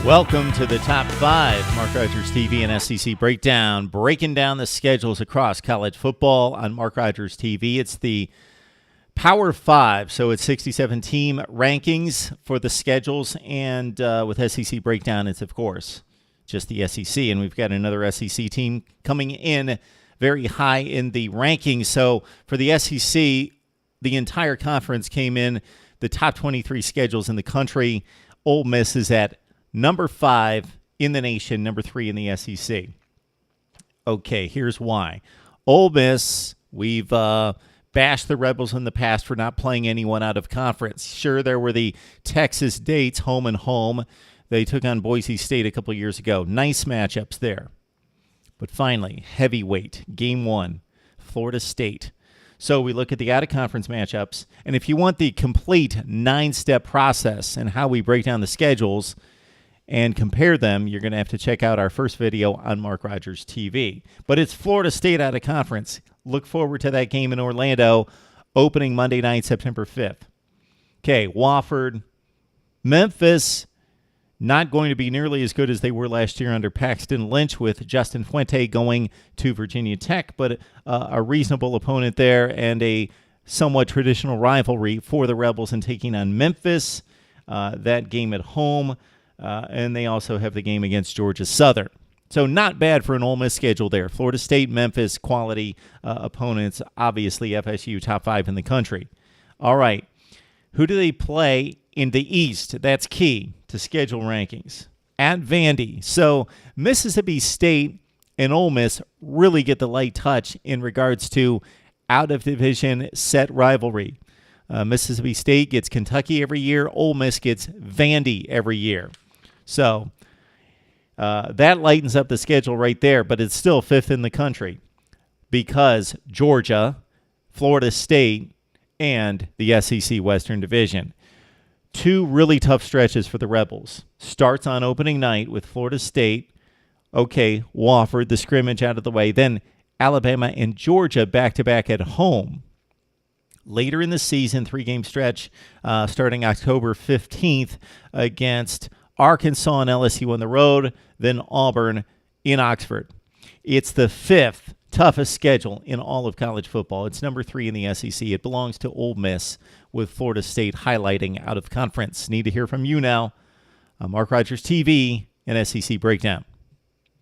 Welcome to the Top 5, Mark Rogers TV and SEC Breakdown, breaking down the schedules across college football on Mark Rogers TV. It's the Power 5, so it's 67 team rankings for the schedules, and with SEC Breakdown, it's, of course, just the SEC, and we've got another SEC team coming in very high in the rankings. So for the SEC, the entire conference came in the top 23 schedules in the country. Ole Miss is at number 5 in the nation, number 3 in the SEC. Okay, here's why. Ole Miss, we've bashed the Rebels in the past for not playing anyone out of conference. Sure, there were the Texas dates, home and home. They took on Boise State a couple years ago. Nice matchups there. But finally, heavyweight, game 1, Florida State. So we look at the out-of-conference matchups, and if you want the complete 9-step process and how we break down the schedules and compare them, you're going to have to check out our first video on Mark Rogers TV. But it's Florida State out of conference. Look forward to that game in Orlando, opening Monday night, September 5th. Okay, Wofford, Memphis, not going to be nearly as good as they were last year under Paxton Lynch, with Justin Fuente going to Virginia Tech, but a reasonable opponent there and a somewhat traditional rivalry for the Rebels in taking on Memphis. That game at home. And they also have the game against Georgia Southern. So not bad for an Ole Miss schedule there. Florida State, Memphis, quality opponents. Obviously, FSU, top 5 in the country. All right. Who do they play in the East? That's key to schedule rankings. At Vandy. So Mississippi State and Ole Miss really get the light touch in regards to out-of-division set rivalry. Mississippi State gets Kentucky every year. Ole Miss gets Vandy every year. So that lightens up the schedule right there, but it's still 5th in the country because Georgia, Florida State, and the SEC Western Division. 2 really tough stretches for the Rebels. Starts on opening night with Florida State. Okay, Wofford, the scrimmage out of the way. Then Alabama and Georgia back-to-back at home. Later in the season, 3-game stretch starting October 15th against Arkansas and LSU on the road, then Auburn in Oxford. It's the 5th toughest schedule in all of college football. It's number 3 in the SEC. It belongs to Ole Miss, with Florida State highlighting out of conference. Need to hear from you now on Mark Rogers TV and SEC Breakdown.